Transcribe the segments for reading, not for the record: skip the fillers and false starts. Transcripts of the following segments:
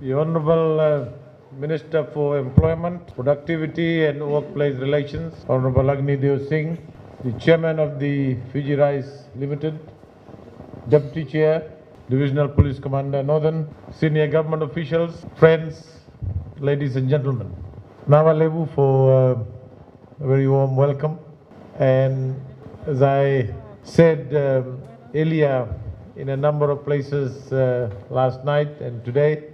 The Honorable Minister for Employment, Productivity and Workplace Relations, Honorable Agni Dev Singh, the Chairman of the Fiji Rice Limited, Deputy Chair, Divisional Police Commander Northern, senior government officials, friends, ladies and gentlemen. Nama Lebu for a very warm welcome. And as I said earlier in a number of places last night and today,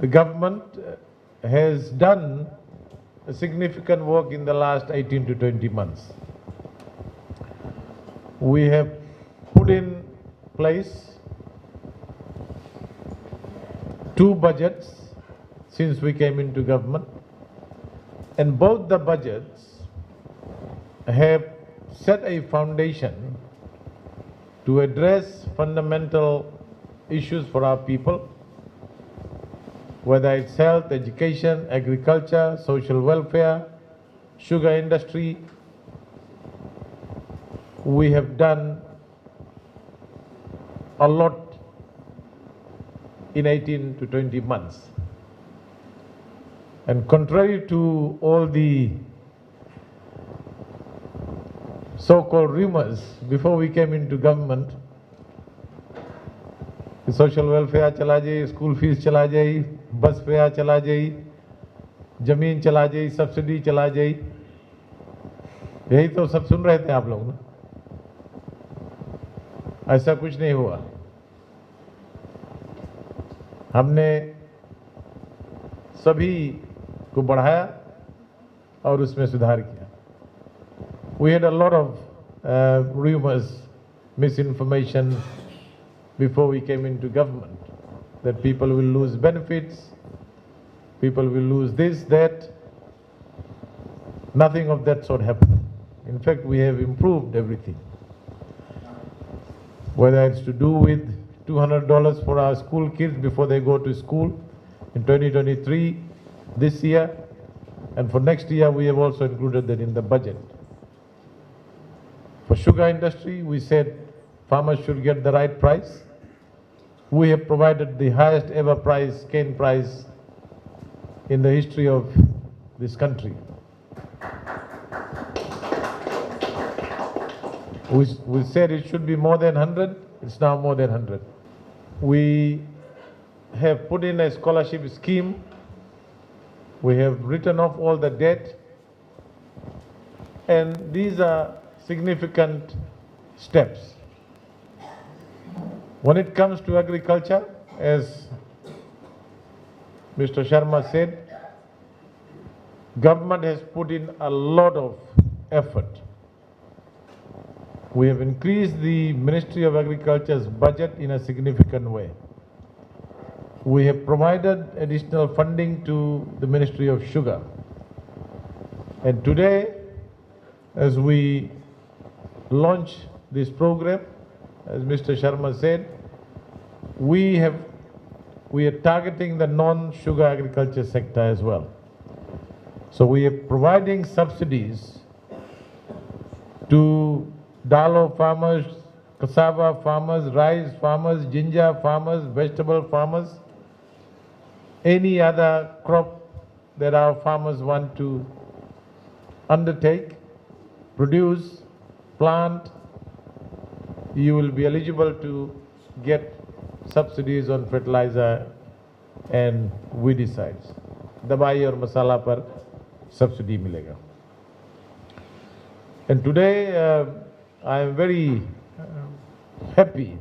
the government has done a significant work in the last 18 to 20 months. We have put in place 2 budgets since we came into government, and both the budgets have set a foundation to address fundamental issues for our people, whether it's health, education, agriculture, social welfare, sugar industry. We have done a lot in 18 to 20 months. And contrary to all the so-called rumors before we came into government, social welfare चला जाए, school fees चला जाए, बस fair चला जाए, जमीन चला जाए, सब्सिडी चला जाए, यही तो सब सुन रहे थे आप लोग ना। ऐसा कुछ नहीं हुआ। हमने सभी को बढ़ाया और उसमें सुधार किया। We had a lot of rumors, misinformation before we came into government, that people will lose benefits, people will lose this, that. Nothing of that sort happened. In fact, we have improved everything. Whether it's to do with $200 for our school kids before they go to school in 2023, this year, and for next year we have also included that in the budget. For sugar industry, we said farmers should get the right price. We have provided the highest ever price, cane price, in the history of this country. We said it should be more than 100, it's now more than 100. We have put in a scholarship scheme. We have written off all the debt. And these are significant steps. When it comes to agriculture, as Mr. Sharma said, government has put in a lot of effort. We have increased the Ministry of Agriculture's budget in a significant way. We have provided additional funding to the Ministry of Sugar. And today, as we launch this program, as Mr. Sharma said, we are targeting the non-sugar agriculture sector as well. So we are providing subsidies to dalo farmers, cassava farmers, rice farmers, ginger farmers, vegetable farmers, any other crop that our farmers want to undertake, produce, plant. You will be eligible to get subsidies on fertilizer and weedicides. Dabai और मसाला पर subsidy मिलेगा. And today I am very happy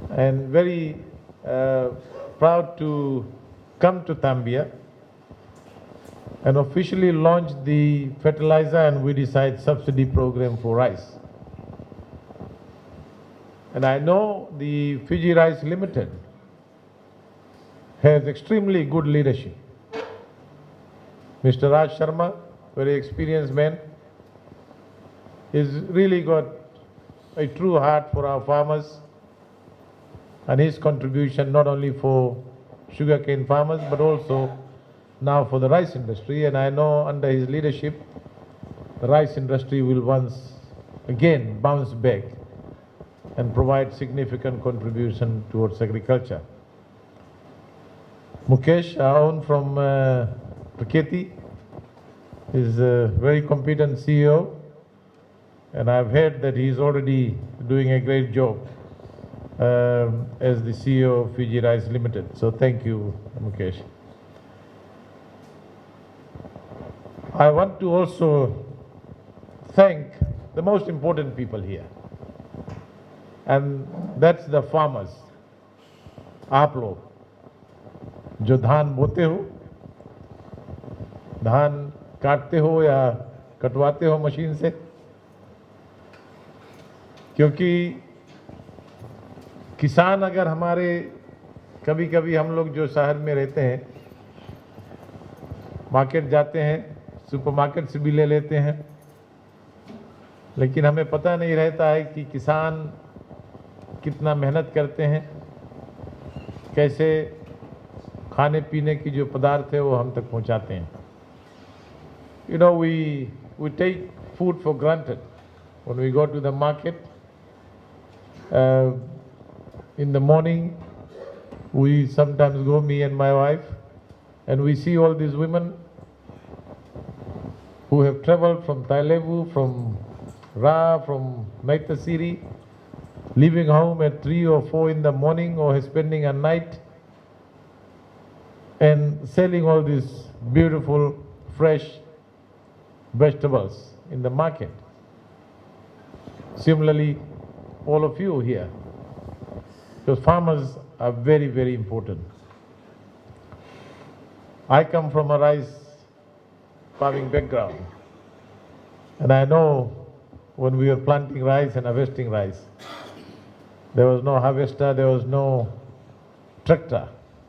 and very proud to come to Tabia and officially launch the fertilizer and weedicide subsidy program for rice. And I know the Fiji Rice Limited has extremely good leadership. Mr. Raj Sharma, very experienced man, he's really got a true heart for our farmers, and his contribution not only for sugarcane farmers but also now for the rice industry. And I know under his leadership the rice industry will once again bounce back and provide significant contribution towards agriculture. Mukesh, our own from Praketi, is a very competent CEO, and I've heard that he's already doing a great job as the CEO of Fiji Rice Limited. So thank you, Mukesh. I want to also thank the most important people here, and that's the farmers. आप लोग जो धान बोते हो, धान काटते हो या कटवाते हो मशीन से, क्योंकि किसान अगर हमारे कभी कभी हम लोग जो शहर में रहते हैं मार्केट जाते हैं, सुपरमार्केट से भी ले लेते हैं, लेकिन हमें पता नहीं रहता है कि किसान कितना मेहनत करते हैं, कैसे खाने पीने की जो पदार्थ है वो हम तक पहुंचाते हैं. You know, we take food for granted when we go to the market. In the morning, we sometimes go, me and my wife, and we see all these women who have traveled from Tailevu, from Ra, from Naitasiri, leaving home at 3 or 4 in the morning or spending a night and selling all these beautiful, fresh vegetables in the market. Similarly, all of you here, because farmers are very, very important. I come from a rice farming background, and I know when we were planting rice and harvesting rice, there was no harvester, there was no tractor.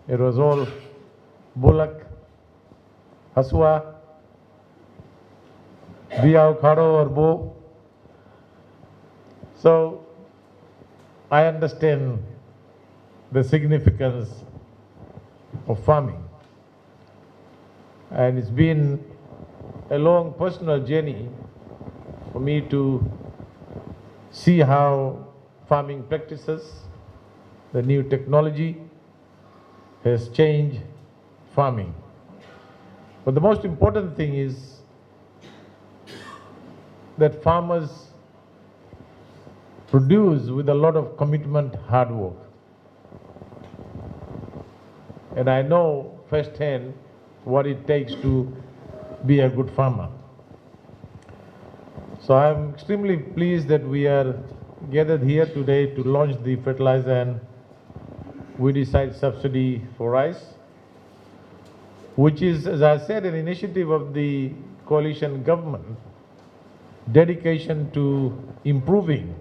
It was all bullock, hasua, diya ukhado or bow. So I understand the significance of farming, and it's been a long personal journey for me to see how farming practices, the new technology has changed farming. But the most important thing is that farmers produce with a lot of commitment, hard work. And I know firsthand what it takes to be a good farmer. So I'm extremely pleased that we are gathered here today to launch the fertilizer and weedicide subsidy for rice, which is, as I said, an initiative of the coalition government, dedication to improving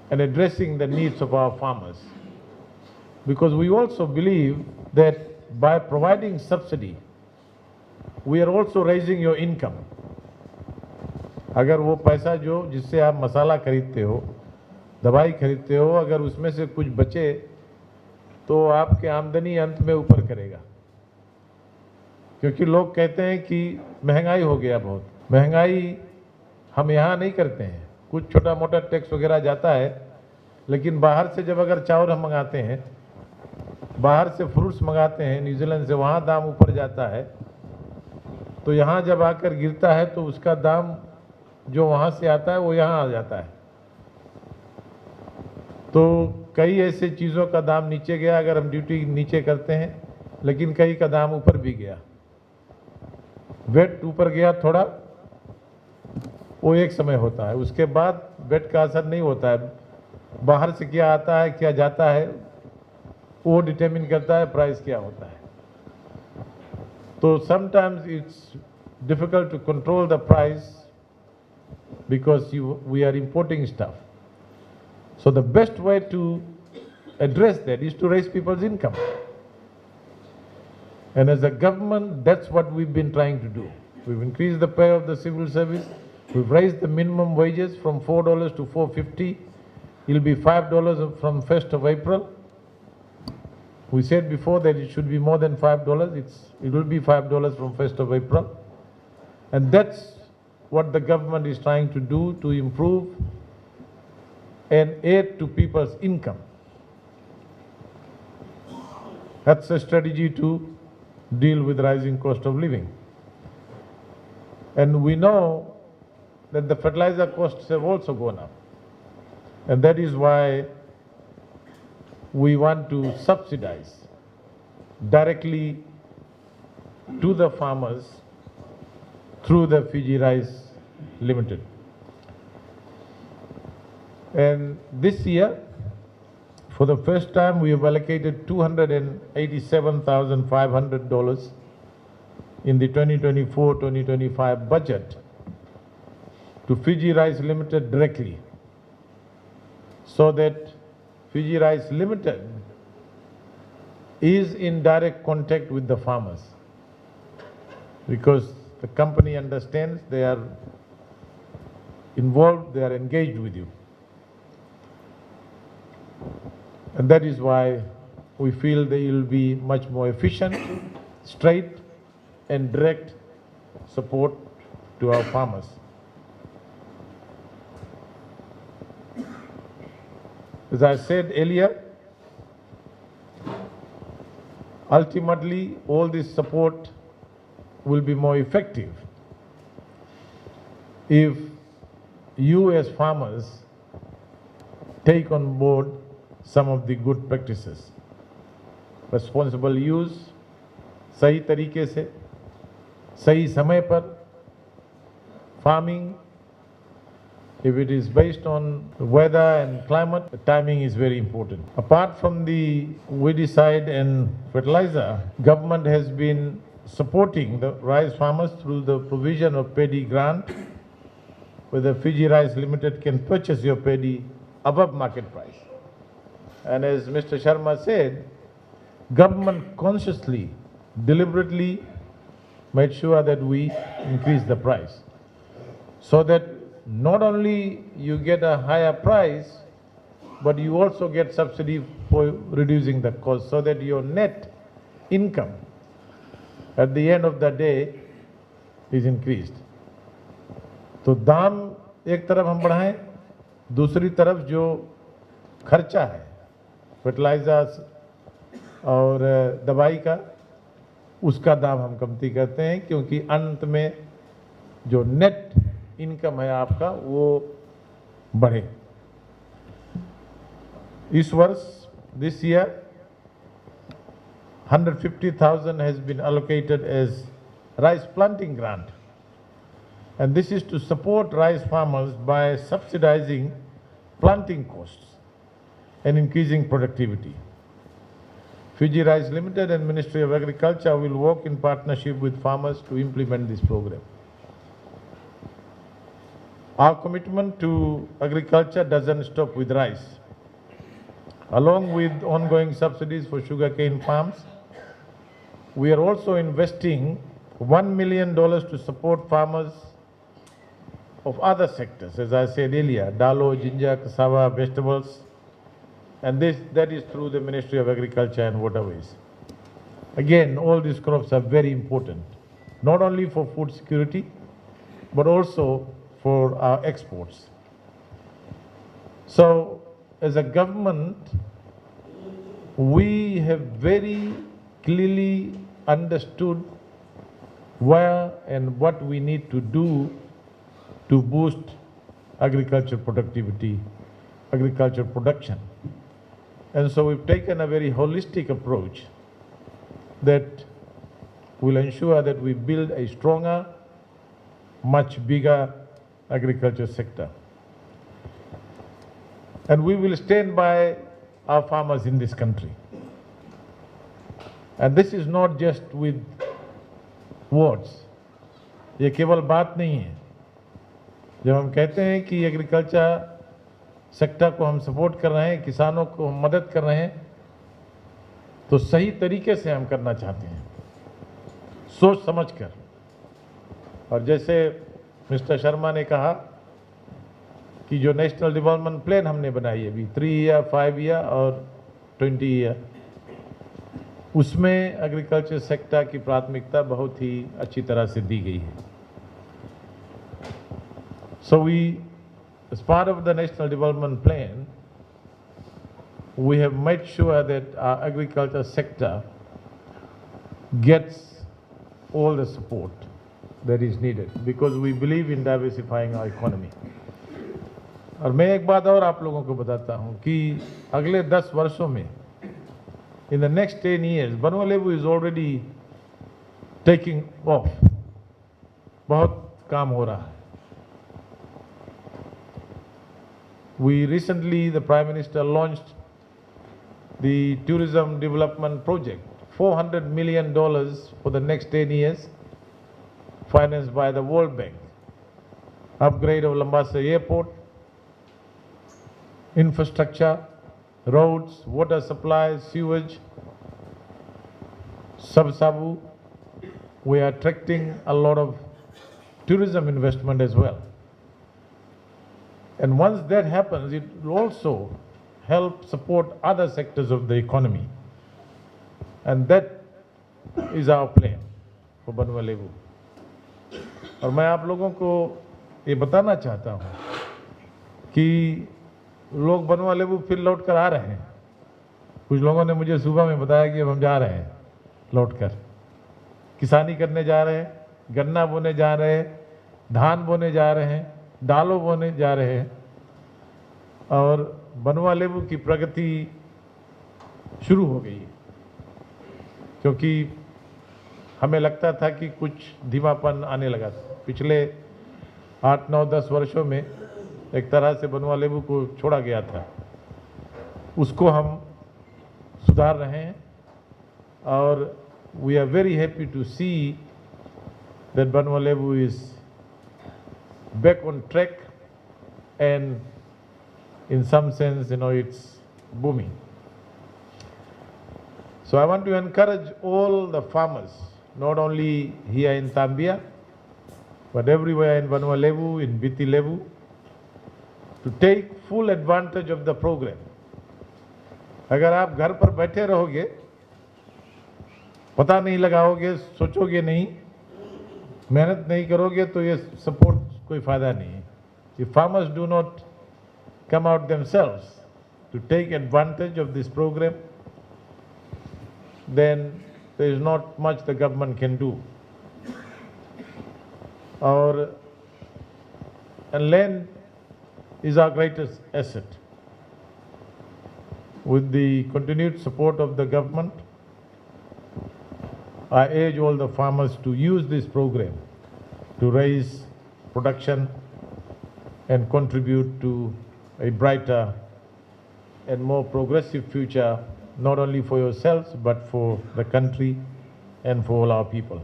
and addressing the needs of our farmers. Because we also believe that by providing subsidy, we are also raising your income. अगर वो पैसा जो जिससे आप मसाला खरीदते हो, दवाई खरीदते हो, अगर उसमें से कुछ बचे तो आपके आमदनी अंत में ऊपर करेगा. क्योंकि लोग कहते हैं कि महंगाई हो गया बहुत. महंगाई हम यहाँ नहीं करते हैं, कुछ छोटा मोटा टैक्स वगैरह जाता है, लेकिन बाहर से जब अगर चावल हम मंगाते हैं, बाहर से फ्रूट्स मंगाते हैं न्यूजीलैंड से, वहाँ दाम ऊपर जाता है, तो यहाँ जब आकर गिरता है तो उसका दाम जो वहाँ से आता है वो यहाँ आ जाता है. तो कई ऐसे चीज़ों का दाम नीचे गया अगर हम ड्यूटी नीचे करते हैं, लेकिन कई का दाम ऊपर भी गया. वेट ऊपर गया थोड़ा, वो एक समय होता है, उसके बाद वेट का असर नहीं होता है. बाहर से क्या आता है क्या जाता है वो डिटरमिन करता है प्राइस क्या होता है. तो sometimes it's difficult to control the price because we are importing stuff. So the best way to address that is to raise people's income. And as a government, that's what we've been trying to do. We've increased the pay of the civil service. We've raised the minimum wages from $4 to $4.50. It'll be $5 from 1st of April. We said before that it should be more than $5. It will be $5 from 1st of April. And that's what the government is trying to do to improve and aid to people's income. That's a strategy to deal with rising cost of living. And we know that the fertilizer costs have also gone up. And that is why we want to subsidize directly to the farmers through the Fiji Rice Limited. And this year, for the first time, we have allocated $287,500 in the 2024-2025 budget to Fiji Rice Limited directly, so that Fiji Rice Limited is in direct contact with the farmers, because the company understands they are involved, they are engaged with you. And that is why we feel they will be much more efficient, straight and direct support to our farmers. As I said earlier, ultimately all this support will be more effective if you as farmers take on board some of the good practices. Responsible use, सही तरीके से, सही समय पर, farming, if it is based on weather and climate, the timing is very important. Apart from the weedicide and fertilizer, government has been supporting the rice farmers through the provision of paddy grant, where the Fiji Rice Limited can purchase your paddy above market price. And as Mr. Sharma said, government consciously, deliberately made sure that we increase the price, so that not only you get a higher price, but you also get subsidy for reducing the cost, so that your net income at the end of the day is increased. तो दाम एक तरफ हम बढ़ाएं, दूसरी तरफ जो खर्चा है फर्टिलाइजर्स और दवाई का, उसका दाम हम कमती करते हैं, क्योंकि अंत में जो नेट इनकम है आपका वो बढ़े. इस वर्ष, this year, 150,000 has been allocated as rice planting grant. And this is to support rice farmers by subsidizing planting costs and increasing productivity. Fiji Rice Limited and Ministry of Agriculture will work in partnership with farmers to implement this program. Our commitment to agriculture doesn't stop with rice. Along with ongoing subsidies for sugarcane farms, we are also investing $1 million to support farmers of other sectors, as I said earlier, dalo, ginger, cassava, vegetables, and that is through the Ministry of Agriculture and Waterways. Again, all these crops are very important, not only for food security, but also for our exports. So, as a government, we have very clearly understood where and what we need to do to boost agriculture productivity, agriculture production. And so we've taken a very holistic approach that will ensure that we build a stronger, much bigger agriculture sector. And we will stand by our farmers in this country. And this is not just with words. ये केवल बात नहीं है. जब हम कहते हैं कि एग्रीकल्चर सेक्टर को हम सपोर्ट कर रहे हैं, किसानों को हम मदद कर रहे हैं, तो सही तरीके से हम करना चाहते हैं, सोच समझकर. और जैसे मिस्टर शर्मा ने कहा कि जो नेशनल डेवलपमेंट प्लान हमने बनाई है अभी 3 ईयर, 5 ईयर और 20 ईयर, उसमें एग्रीकल्चर सेक्टर की प्राथमिकता बहुत ही अच्छी तरह से दी गई है. So we as part of the National Development Plan, we have made sure that our agriculture sector gets all the support that is needed because we believe in diversifying our economy. और मैं एक बात और आप लोगों को बताता हूं कि अगले 10 वर्षों में in the next 10 years Banwa Levu is already taking off. बहुत काम हो रहा है. We recently, the Prime Minister launched the tourism development project, $400 million for the next 10 years, financed by the World Bank. Upgrade of Labasa Airport, infrastructure, roads, water supply, sewage, Sub-Sabu. We are attracting a lot of tourism investment as well. And once that happens, it will also help support other sectors of the economy. And that is our plan for Banwa Levu. और मैं आप लोगों को ये बताना चाहता हूँ कि लोग बनवा लेबू फिर लौट कर आ रहे हैं. कुछ लोगों ने मुझे सुबह में बताया कि अब हम जा रहे हैं लौट कर. किसानी करने जा रहे हैं, गन्ना बोने जा रहे हैं, धान बोने जा रहे हैं, दालों बोने जा रहे हैं और बनवा लेबू की प्रगति शुरू हो गई है. क्योंकि हमें लगता था कि कुछ धीमापन आने लगा था. पिछले 8, 9, 10 वर्षों में एक तरह से बनवा लेबू को छोड़ा गया था. उसको हम सुधार रहे हैं और we are very happy to see that Banwa Levu is back on track and in some sense, it's booming. So I want to encourage all the farmers, not only here in Tabia, but everywhere in Banwa Levu, in Biti Levu, to take full advantage of the program. अगर आप घर पर बैठे रहोगे, पता नहीं लगाओगे, सोचोगे नहीं, मेहनत नहीं करोगे तो ये सपोर्ट कोई फायदा नहीं है. If farmers do not come out themselves to take advantage of this program, then there is not much the government can do. And land is our greatest asset. With the continued support of the government, I urge all the farmers to use this program to raise production and contribute to a brighter and more progressive future, not only for yourselves, but for the country and for all our people.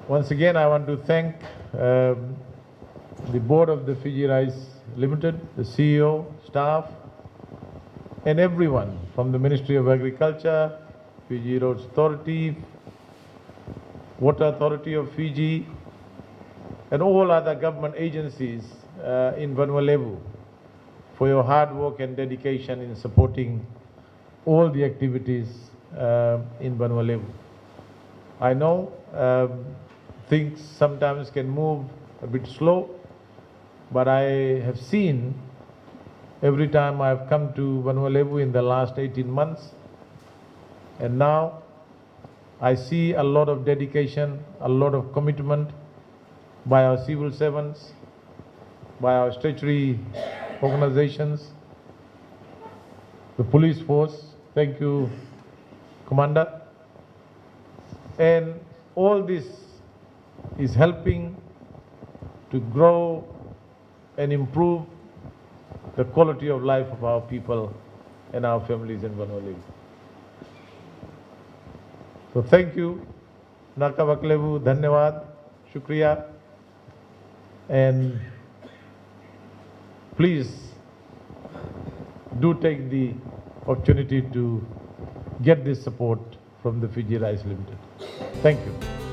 Once again, I want to thank the board of the Fiji Rice Limited, the CEO, staff, and everyone from the Ministry of Agriculture, Fiji Roads Authority, Water Authority of Fiji, and all other government agencies in Banwa Levu for your hard work and dedication in supporting all the activities in Banwa Levu. I know things sometimes can move a bit slow, but I have seen every time I have come to Banwa Levu in the last 18 months, and now I see a lot of dedication, a lot of commitment by our civil servants, by our statutory organizations, the police force. Thank you, Commander. And all this is helping to grow and improve the quality of life of our people and our families in Banwa Levu. So thank you, Naka Baklevu, Dhanyawad, Shukriya, and please do take the opportunity to get this support from the Fiji Rice Limited. Thank you.